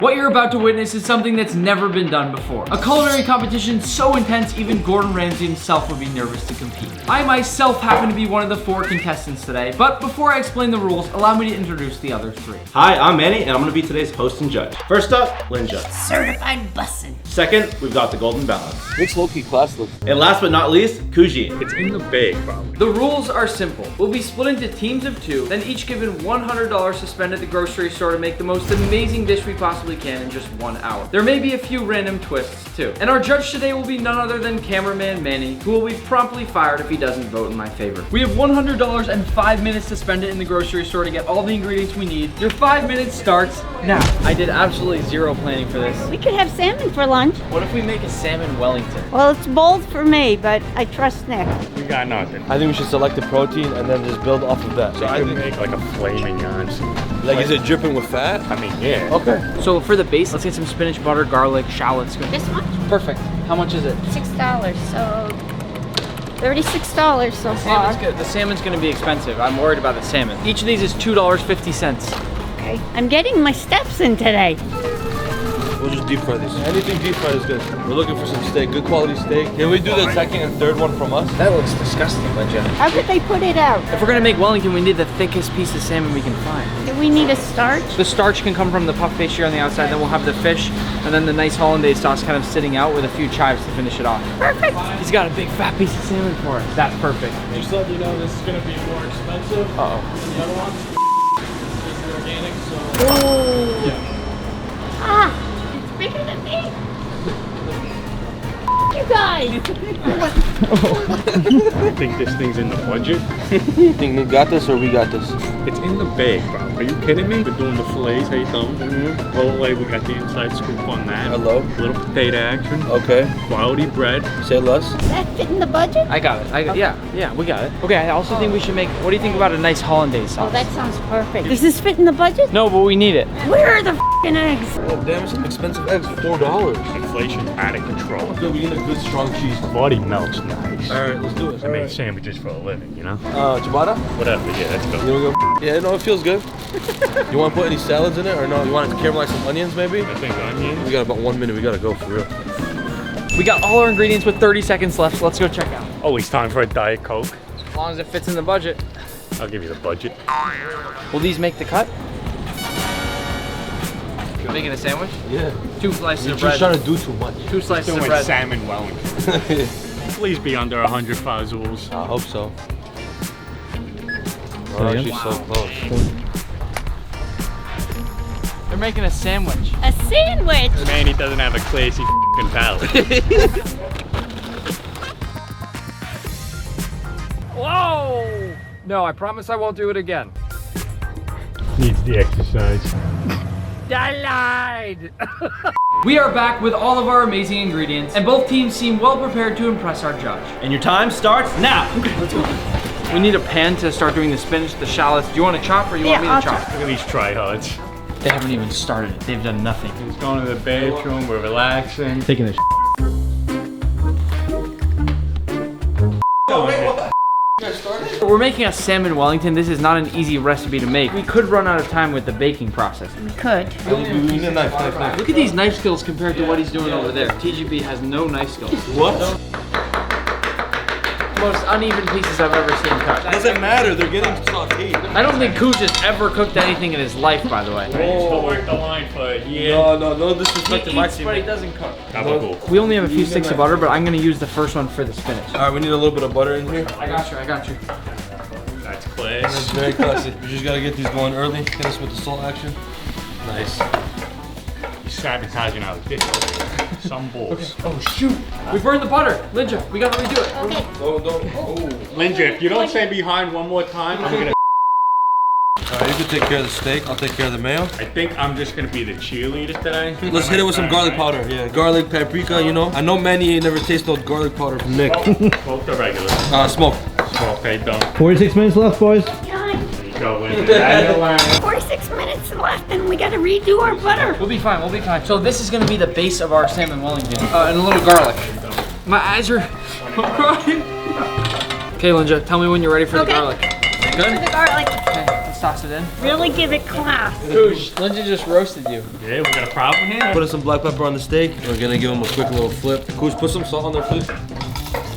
What you're about to witness is something that's never been done before. A culinary competition so intense, even Gordon Ramsay himself would be nervous to compete. I myself happen to be one of the 4 contestants today, but before I explain the rules, allow me to introduce the other 3. Hi, I'm Manny, and I'm gonna be today's host and judge. First up, Linja. Certified bussin'. Second, we've got the Golden Balance. Looks low-key classless. And last but not least, Kuji. It's in the bag, probably. The rules are simple. We'll be split into teams of 2, then each given $100 to spend at the grocery store to make the most amazing dish we possibly can in just 1 hour. There may be a few random twists too. And our judge today will be none other than cameraman Manny, who will be promptly fired if he doesn't vote in my favor. We have $100 and 5 minutes to spend it in the grocery store to get all the ingredients we need. Your 5 minutes starts now. I did absolutely zero planning for this. We could have salmon for lunch. What if we make a salmon Wellington? Well, it's bold for me, but I trust Nick. We got nothing. I think we should select the protein and then just build off of that. So I could make like a filet mignon. Like, is it dripping with fat? I mean, yeah. Okay. So for the base, let's get some spinach, butter, garlic, shallots. This much? Perfect. How much is it? $6, so $36 so far. The salmon's gonna be expensive. I'm worried about the salmon. Each of these is $2.50. Okay. I'm getting my steps in today. We'll just deep fry these. Anything deep fried is good. We're looking for some steak, good quality steak. Can we do the second and third one from us? That looks disgusting, Linja. How could they put it out? If we're gonna make Wellington, we need the thickest piece of salmon we can find. Do we need a starch? The starch can come from the puff paste here on the outside, then we'll have the fish, and then the nice hollandaise sauce kind of sitting out with a few chives to finish it off. Perfect. He's got a big fat piece of salmon for us. That's perfect. Just let you know this is going to be more expensive Uh-oh. than the other one. It's organic, so Oh. yeah. Ah, it's bigger than me. You guys. I think this thing's in the budget. You think we got this or we got this? It's in the bag, bro. Are you kidding me? We're doing the fillets, how you doing? Whole way, we got the inside scoop on that. Hello. Little potato action. Okay. Quality bread. Say less. Does that fit in the budget? I got it. Yeah, we got it. Okay, I also think we should make, what do you think about a nice hollandaise Oh, sauce? that sounds perfect. Does this fit in the budget? No, but we need it. Where are the f***ing eggs? Oh, damn, some expensive eggs for $4. Inflation out of control. Good, we need a good strong cheese. Body melts nice. All right, let's do it. I make sandwiches for a living, you know? Ciabatta? Whatever, yeah, let's go. You wanna go? Yeah, no, it feels good. You want to put any salads in it or no? You want to caramelize some onions maybe? I think onions. We got about 1 minute. We gotta go for real. We got all our ingredients with 30 seconds left, so let's go check out. Always time for a Diet Coke. As long as it fits in the budget. I'll give you the budget. Will these make the cut? You're making a sandwich? Yeah. 2 slices You're of just bread. trying to do too much. 2 slices Doing of bread. salmon Wellington. Please be under 100 fazoos. I hope so. Oh, she's so close. They're making a sandwich. A sandwich. Man, he doesn't have a classy f***ing palate. Whoa! No, I promise I won't do it again. Needs the exercise. I lied! We are back with all of our amazing ingredients, and both teams seem well prepared to impress our judge. And your time starts now. Let's go. We need a pan to start doing the spinach, the shallots. Do you want to chop or you want me to I'll chop? Look at these tryhards. They haven't even started it. They've done nothing. He's going to the bathroom, we're relaxing. Taking a We're making a salmon Wellington. This is not an easy recipe to make. We could run out of time with the baking process. We could. We need a knife. Look at these knife skills compared to what he's doing over there. TGB has no knife skills. What? Most uneven pieces I've ever seen cut. Doesn't matter. They're getting sauteed. I don't think Cooch has ever cooked anything in his life, by the way. I used to work the line for a year. No disrespect to He my eats, team. but he doesn't cook. Gabagool. We only have a few sticks of butter, but I'm gonna use the first one for the spinach. All right, we need a little bit of butter in here. I got you. That's That's class. very classy. We just gotta get these going early. Hit us with the salt action. Nice. He's sabotaging our dish. Some balls. Oh shoot! We burned the butter! Linja, we gotta redo it. Okay. Don't. Linja, if you don't say behind one more time, I'm gonna. All right, you can take care of the steak. I'll take care of the mayo. I think I'm just gonna be the cheerleader today. Let's hit it with some garlic powder. Yeah, garlic, paprika. You know. I know Manny ain't never tasted no garlic powder from Nick. Smoke the regular. Smoke. Okay, done. 46 minutes left, boys. Time. There you go, Linja. 46 minutes left and we gotta redo our butter. We'll be fine. So this is gonna be the base of our salmon Wellington. And a little garlic. My eyes are... Okay, Linja, tell me when you're ready for the garlic. For the garlic. Okay, let's Let's toss it in. Really give it class. Oosh, Lindsay just roasted you. Yeah, we got a problem here. Putting some black pepper on the steak. We're gonna give them a quick little flip. Koosh, put some salt on there, please.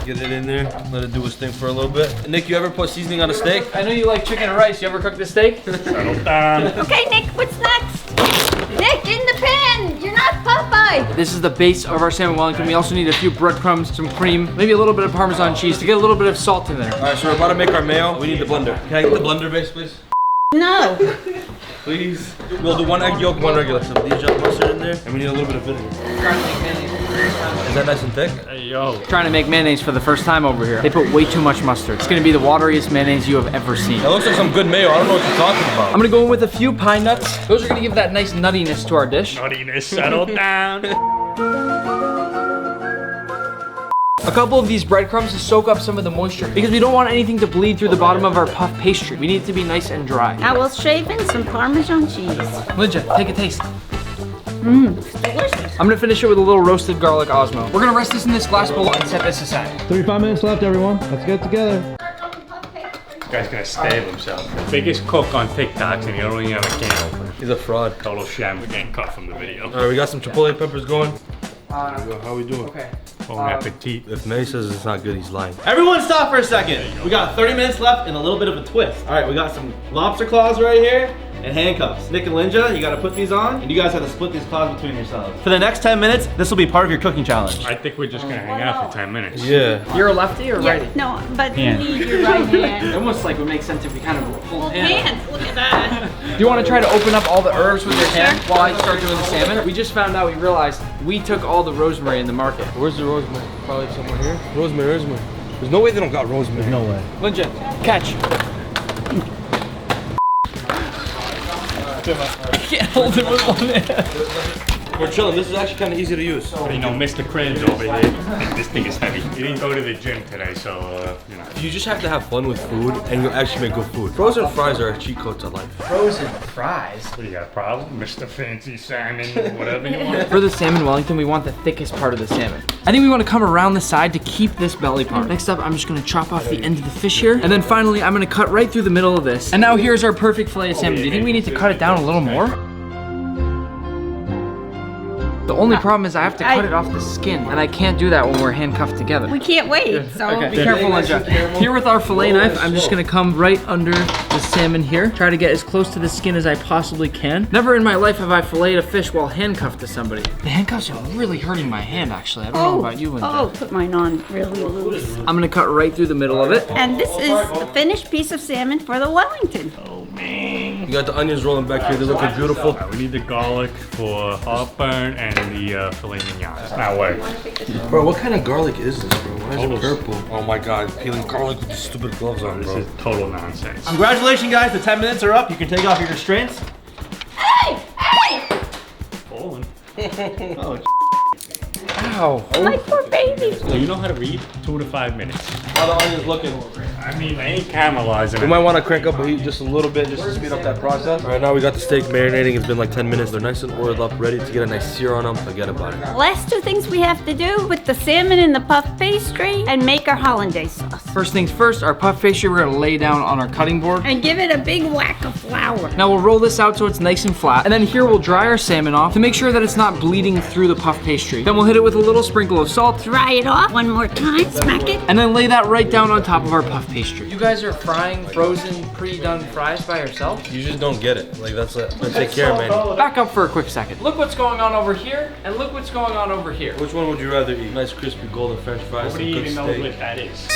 Get it in there. Let it do its thing for a little bit. Nick, you ever put seasoning on a steak? I know you like chicken and rice. You ever cook the steak? Settle down. Okay, Nick, what's next? Nick, in the pan. You're not Popeye. This is the base of our salmon Wellington. We also need a few breadcrumbs, some cream, maybe a little bit of Parmesan cheese to get a little bit of salt in there. All right, so we're about to make our mayo. We need the blender. Can I get the blender base, please? No. Please. We'll do 1 egg yolk, 1 regular. Some Dijon mustard in there, and we need a little bit of vinegar. Is that nice and thick? Hey, yo. Trying to make mayonnaise for the first time over here. They put way too much mustard. It's gonna be the wateriest mayonnaise you have ever seen. That looks like some good mayo. I don't know what you're talking about. I'm gonna go in with a few pine nuts. Those are gonna give that nice nuttiness to our dish. Nuttiness, settle down. A couple of these breadcrumbs to soak up some of the moisture because we don't want anything to bleed through the bottom of our puff pastry. We need it to be nice and dry. I will shave in some Parmesan cheese. Linja, take a taste. It's delicious. I'm gonna finish it with a little roasted garlic Osmo. We're gonna rest this in this glass bowl and set this aside. 35 minutes left, everyone. Let's get it together. This guy's gonna stab himself. The biggest cook on TikTok, and he don't even have a can opener. He's a fraud. Total sham. We're getting cut from the video. All right, we got some chipotle peppers going. How we doing? Okay. Bon appetit. If May says it's not good, he's lying. Everyone stop for a second. We got 30 minutes left and a little bit of a twist. All right, we got some lobster claws right here and handcuffs. Nick and Linja, you gotta put these on and you guys have to split these claws between yourselves. For the next 10 minutes, this will be part of your cooking challenge. I think we're just gonna hang out for 10 minutes. Yeah. You're a lefty or righty? No, but you Hand. need your right hand. It almost like would make sense if we kind of hold hands. Hands, look at that. Do you want to try to open up all the herbs with your hand while I start doing the salmon? We just found out, we realized we took all the rosemary in the market. Where's the rosemary? Probably somewhere here. Rosemary. There's no way they don't got rosemary. No way. Linja, catch. I can't hold it with one hand. We're chilling. This is actually kind of easy to use. But you know, Mr. Cribs over here, and this thing is heavy. He didn't go to the gym today, so, you know. You just have to have fun with food and you'll actually make good food. Frozen fries are a cheat code to life. Frozen fries. What do you got, a problem? Mr. Fancy Salmon, whatever you want. For the salmon Wellington, we want the thickest part of the salmon. I think we want to come around the side to keep this belly part. Next up, I'm just gonna chop off the end of the fish here. And then finally, I'm gonna cut right through the middle of this. And now here's our perfect fillet of salmon. Do you think we need to cut it down a little more? The only problem is I have to cut it off the skin, and I can't do that when we're handcuffed together. We can't wait, so. Okay, be careful, Linja. Here with our fillet knife, I'm just gonna come right under the salmon here. Try to get as close to the skin as I possibly can. Never in my life have I filleted a fish while handcuffed to somebody. The handcuffs are really hurting my hand, actually. I don't know about you, Linja. Oh, put mine on really loose. I'm gonna cut right through the middle of it. And this is the finished piece of salmon for the Wellington. Oh, man. You got the onions rolling back here. They're looking beautiful. We need the garlic for heartburn and the filet mignon. Now wait. Bro, what kind of garlic is this, bro? Why is it Total- purple? Oh my god, peeling garlic with these stupid gloves on, This bro. is total nonsense. Congratulations, guys. The 10 minutes are up. You can take off your restraints. Hey! Hey! Falling. Ow. My poor baby. So you know how to read? 2 to 5 minutes. How the onions looking? I mean, they ain't caramelizing We it. might want to crank up the heat just a little bit just to speed up that process. All right, now we got the steak marinating. It's been like 10 minutes. They're nice and oiled up, ready to get a nice sear on them. Forget about it. Last two things we have to do with the salmon and the puff pastry and make our hollandaise sauce. First things first, our puff pastry we're gonna lay down on our cutting board. And give it a big whack of flour. Now we'll roll this out so it's nice and flat. And then here we'll dry our salmon off to make sure that it's not bleeding through the puff pastry. Then we'll hit it with a little sprinkle of salt. Dry it off one more time, smack it. And then lay that right down on top of our puff pastry. You guys are frying frozen, pre-done fries by yourself? You just don't get it. Like, that's it. Take care, man. Back up for a quick second. Look what's going on over here, and look what's going on over here. Which one would you rather eat? Nice crispy golden french fries Nobody and good even knows steak. what that is.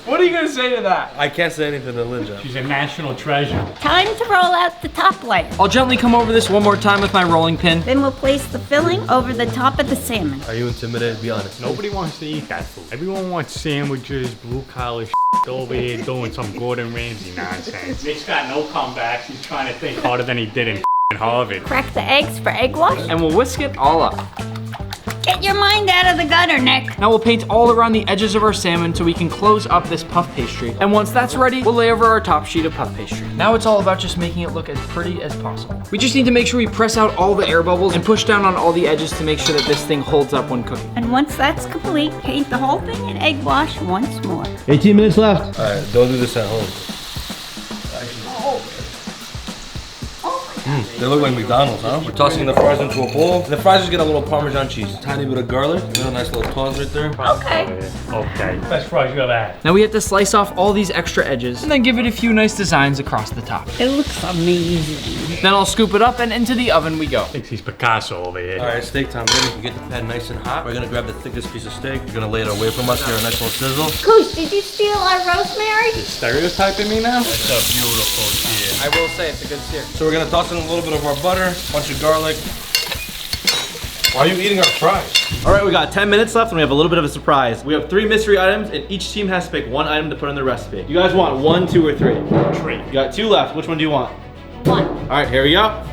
What are you gonna say to that? I can't say anything to Linja. She's a national treasure. Time to roll out the top layer. I'll gently come over this one more time with my rolling pin. Then we'll place the filling over the top of the salmon. Are you intimidated? Be honest. Nobody wants to eat that food. Everyone wants sandwiches, blue collar over here doing some Gordon Ramsay nonsense. Nick's got no comebacks. He's trying to think harder than he did in Harvard. Crack the eggs for egg wash. And we'll whisk it all up. Get your mind out of the gutter, Nick. Now we'll paint all around the edges of our salmon so we can close up this puff pastry. And once that's ready, we'll lay over our top sheet of puff pastry. Now it's all about just making it look as pretty as possible. We just need to make sure we press out all the air bubbles and push down on all the edges to make sure that this thing holds up when cooking. And once that's complete, paint the whole thing in egg wash once more. 18 minutes left. All right, don't do this at home. They look like McDonald's, huh? We're tossing the fries into a bowl. The fries just get a little Parmesan cheese, tiny bit of garlic, a nice little toss right there. Okay. Okay. Best fries you ever had. Now we have to slice off all these extra edges and then give it a few nice designs across the top. It looks amazing. Then I'll scoop it up and into the oven we go. Thinks he's Picasso over here. All right, steak time, baby. We get the pan nice and hot. We're gonna grab the thickest piece of steak. We're gonna lay it away from us here, a nice little sizzle. Coach, did you steal our rosemary? Stereotyping me now? It's a beautiful sear. I will say it's a good sear. So we're gonna toss in a little bit of our butter, a bunch of garlic. Why are you eating our fries? All right, we got 10 minutes left and we have a little bit of a surprise. We have 3 mystery items and each team has to pick one item to put in the recipe. You guys want 1, 2, or 3? 3. You got 2 left. Which one do you want? 1. All right, here we go.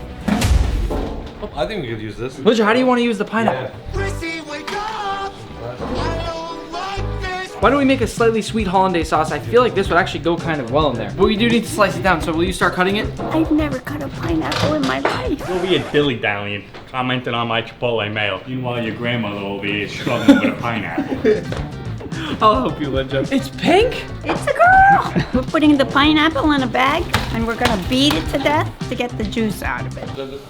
I think we could use this. Lucia, how do you want to use the pineapple? Why don't we make a slightly sweet hollandaise sauce? I feel like this would actually go kind of well in there. But we do need to slice it down, so will you start cutting it? I've never cut a pineapple in my life. You'll be a dilly-dallying, commenting on my Chipotle mail. Meanwhile, your grandmother over here is struggling with a pineapple. I'll help you, Linda. It's pink? It's a girl. We're putting the pineapple in a bag and we're gonna beat it to death to get the juice out of it.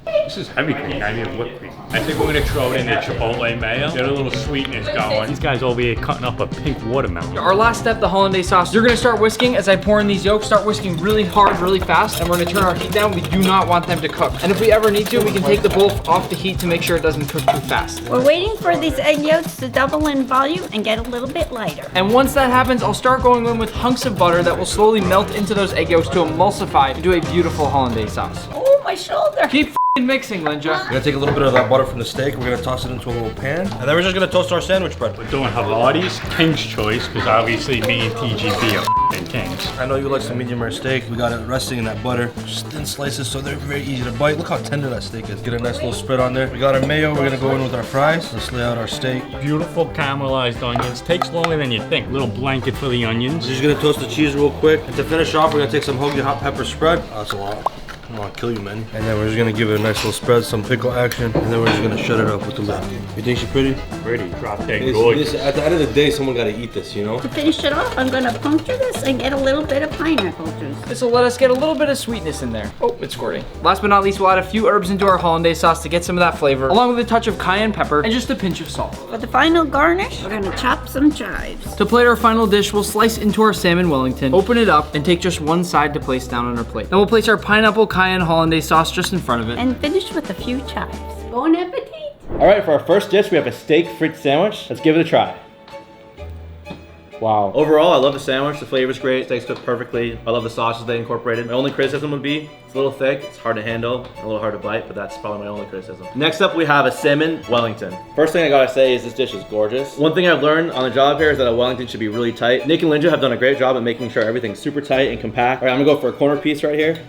This is heavy cream, I need whipped cream. I think we're gonna throw it in the Chipotle mayo. Get a little sweetness going. These guys over here cutting up a pink watermelon. Our last step, the hollandaise sauce. You're gonna start whisking as I pour in these yolks. Start whisking really hard, really fast, and we're gonna turn our heat down. We do not want them to cook. And if we ever need to, we can take the bowl off the heat to make sure it doesn't cook too fast. We're waiting for these egg yolks to double in volume and get a little bit lighter. And once that happens, I'll start going in with hunks of butter that will slowly melt into those egg yolks to emulsify into a beautiful hollandaise sauce. Oh, my shoulder. Keep mixing, Linja. We're gonna take a little bit of that butter from the steak. We're gonna toss it into a little pan. And then we're just gonna toast our sandwich bread. We're doing Havarti's, King's Choice, because obviously me and TGB are Kings. I know you like some medium rare steak. We got it resting in that butter. Just thin slices so they're very easy to bite. Look how tender that steak is. Get a nice little spread on there. We got our mayo. We're gonna go in with our fries. Let's lay out our steak. Beautiful caramelized onions. Takes longer than you think. Little blanket for the onions. We're just gonna toast the cheese real quick. And to finish off, we're gonna take some hoagie hot pepper spread. Oh, that's a lot. I don't want to kill you, man. And then we're just gonna give it a nice little spread, some pickle action, and then we're just gonna shut it up with the lid. You think she's pretty? Pretty, drop dead gorgeous. At the end of the day, someone gotta eat this, you know? To finish it off, I'm gonna puncture this and get a little bit of pineapple juice. This will let us get a little bit of sweetness in there. Oh, it's squirting. Last but not least, we'll add a few herbs into our hollandaise sauce to get some of that flavor, along with a touch of cayenne pepper and just a pinch of salt. For the final garnish, we're gonna chop some chives. To plate our final dish, we'll slice into our salmon Wellington, open it up, and take just one side to place down on our plate. Then we'll place our pineapple cayenne hollandaise sauce just in front of it. And finish with a few chives. Bon appetit! All right, for our first dish, we have a steak frit sandwich. Let's give it a try. Wow. Overall, I love the sandwich. The flavor's great. Steak's cooked perfectly. I love the sauces they incorporated. My only criticism would be it's a little thick. It's hard to handle, a little hard to bite, but that's probably my only criticism. Next up, we have a salmon Wellington. First thing I gotta say is this dish is gorgeous. One thing I've learned on the job here is that a Wellington should be really tight. Nick and Linja have done a great job at making sure everything's super tight and compact. All right, I'm gonna go for a corner piece right here.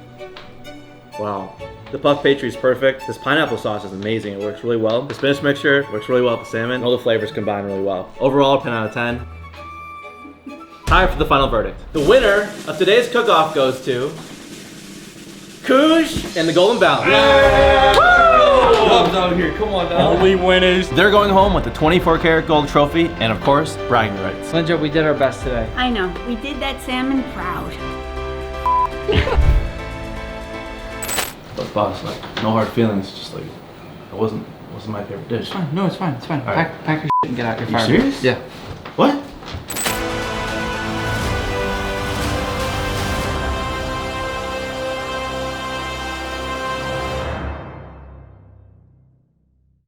Wow. The puff pastry is perfect. This pineapple sauce is amazing. It works really well. The spinach mixture works really well with the salmon. All the flavors combine really well. Overall, 10 out of 10. Time for the final verdict. The winner of today's cook-off goes to Koosh and the Golden Balance. Gloves out here, come on down. Only winners. They're going home with the 24-karat gold trophy and, of course, bragging rights. Linja, we did our best today. I know, we did that salmon proud. But boss, like, no hard feelings. Just like, it wasn't my favorite dish. It's fine. No, it's fine. It's fine. All right. Pack your shit and get out. You're You fired. serious? Yeah. What?